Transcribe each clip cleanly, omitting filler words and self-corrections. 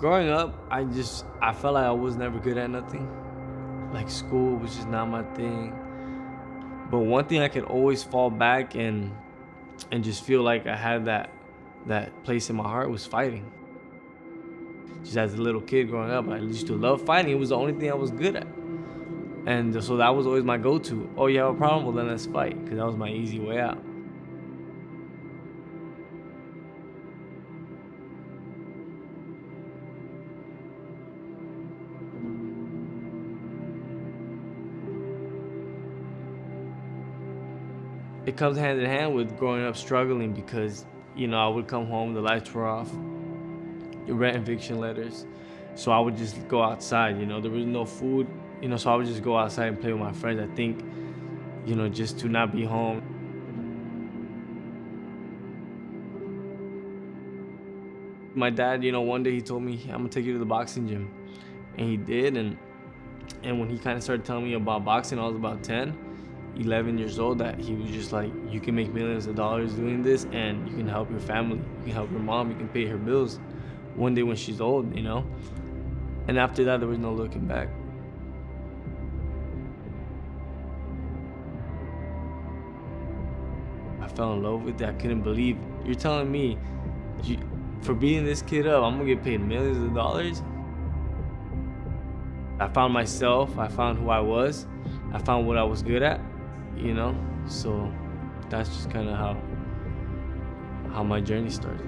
Growing up, I felt like I was never good at nothing. Like school was just not my thing. But one thing I could always fall back and just feel like I had that place in my heart was fighting. Just as a little kid growing up, I used to love fighting. It was the only thing I was good at. And so that was always my go-to. Oh, you have a problem? Well, then let's fight, because that was my easy way out. It comes hand in hand with growing up struggling because, I would come home, the lights were off, rent eviction letters. So I would just go outside, there was no food, so I would just go outside and play with my friends. I think, just to not be home. My dad, one day he told me, I'm gonna take you to the boxing gym. And he did, and when he kind of started telling me about boxing, I was about 10, 11 years old, that he was just like, you can make millions of dollars doing this, and you can help your family, you can help your mom, you can pay her bills one day when she's old, And after that, there was no looking back. I fell in love with it. I couldn't believe, you're telling me, for beating this kid up, I'm gonna get paid millions of dollars? I found myself, I found who I was, I found what I was good at, So that's just kind of how my journey started.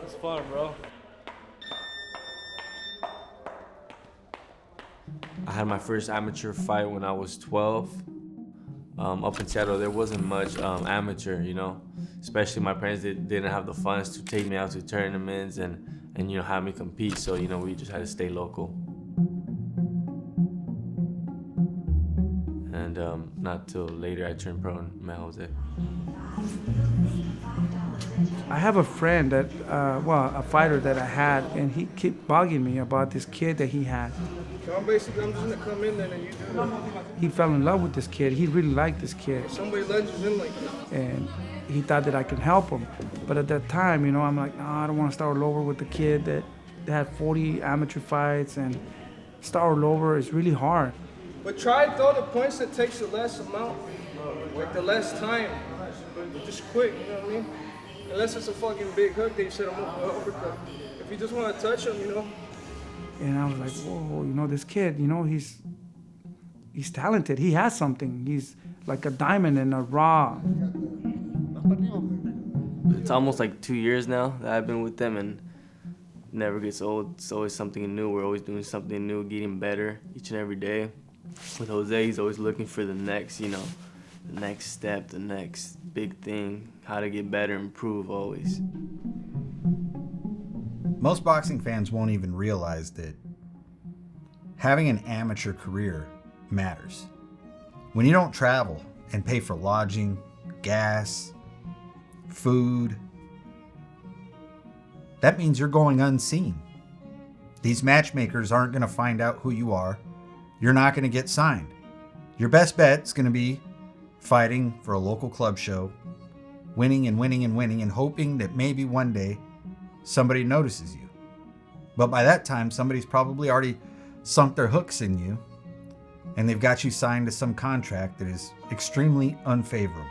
It's fun, bro. I had my first amateur fight when I was 12. Up in Seattle, there wasn't much amateur, Especially my parents didn't have the funds to take me out to tournaments and have me compete. So, we just had to stay local. And not till later I turned pro and met Jose. I have a friend that, a fighter that I had, and he kept bugging me about this kid that he had. So I'm just gonna come in there and you do it. He fell in love with this kid. He really liked this kid. Somebody lunges in like that. And he thought that I could help him. But at that time, I'm like, no, I don't want to start all over with the kid that had 40 amateur fights, and start all over is really hard. But try though the points that takes the less amount, like the less time, just quick, you know what I mean? Unless it's a fucking big hook, they set him up with an uppercut. If you just want to touch him, And I was like, whoa, this kid, he's talented. He has something. He's like a diamond in a raw. It's almost like 2 years now that I've been with them, and never gets old. It's always something new. We're always doing something new, getting better each and every day. With Jose, he's always looking for the next, the next step, the next big thing, how to get better, improve always. Most boxing fans won't even realize that having an amateur career matters. When you don't travel and pay for lodging, gas, food, that means you're going unseen. These matchmakers aren't going to find out who you are. You're not going to get signed. Your best bet is going to be fighting for a local club show, winning and winning and winning, and hoping that maybe one day somebody notices you. But by that time, somebody's probably already sunk their hooks in you, and they've got you signed to some contract that is extremely unfavorable.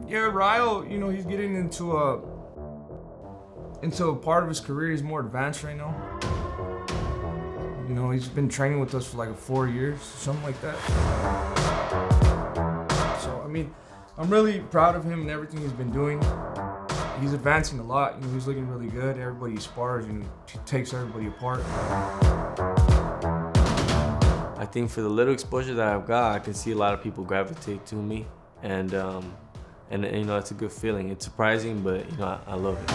Yeah, Rayo, he's getting into into a part of his career. He's more advanced right now. You know, he's been training with us for like 4 years, something like that. So, I mean, I'm really proud of him and everything he's been doing. He's advancing a lot. You know, he's looking really good. Everybody he spars, you know, he takes everybody apart. I think for the little exposure that I've got, I can see a lot of people gravitate to me, and you know, it's a good feeling. It's surprising, but you know, I love it.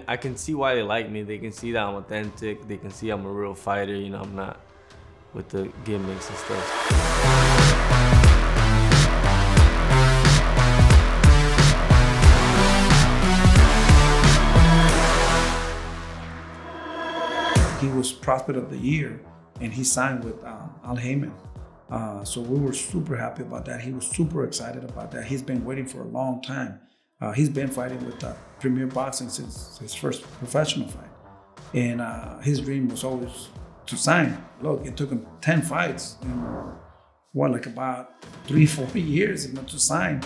I can see why they like me. They can see that I'm authentic. They can see I'm a real fighter. You know, I'm not with the gimmicks and stuff. He was Prospect of the Year, and he signed with Haymon. So we were super happy about that. He was super excited about that. He's been waiting for a long time. He's been fighting with Premier Boxing since his first professional fight. And his dream was always to sign. Look, it took him 10 fights in, like about 3-4 years, you know, to sign.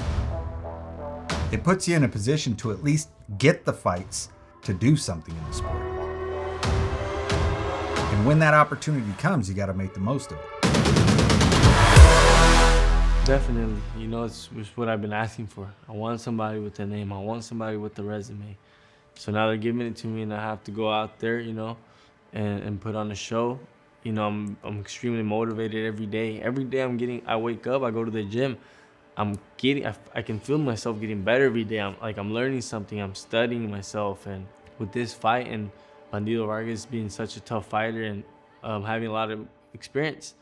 It puts you in a position to at least get the fights to do something in the sport. And when that opportunity comes, you got to make the most of it. Definitely, you know, it's what I've been asking for. I want somebody with a name. I want somebody with a resume. So now they're giving it to me, and I have to go out there, you know, and put on a show. You know, I'm extremely motivated every day. Every day I wake up, I go to the gym. I can feel myself getting better every day. I'm learning something. I'm studying myself, and with this fight and Bandido Vargas being such a tough fighter and having a lot of experience,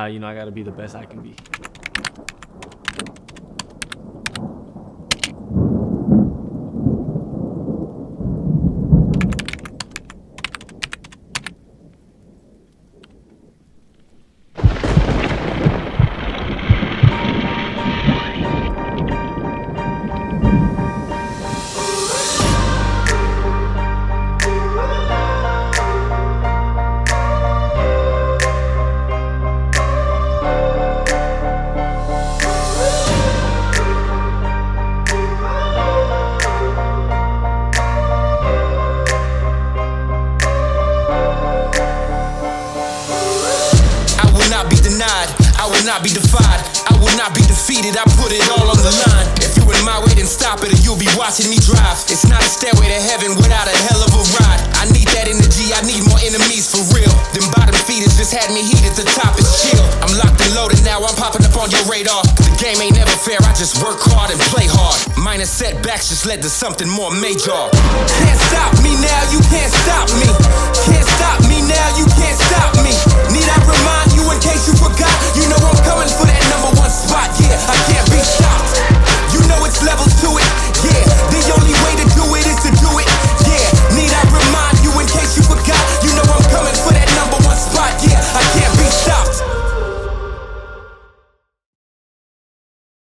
you know, I got to be the best I can be. I will not be defied, I will not be defeated, I put it all on the line. If you in my way, then stop it or you'll be watching me drive. It's not a stairway to heaven without a hell of a ride. I need that energy, I need more enemies for real. Them bottom feeders just had me heated, the top is chill. I'm locked and loaded now, I'm popping up on your radar. The game ain't never fair, I just work hard and play hard. Minor setbacks just led to something more major. Can't stop me now, you can't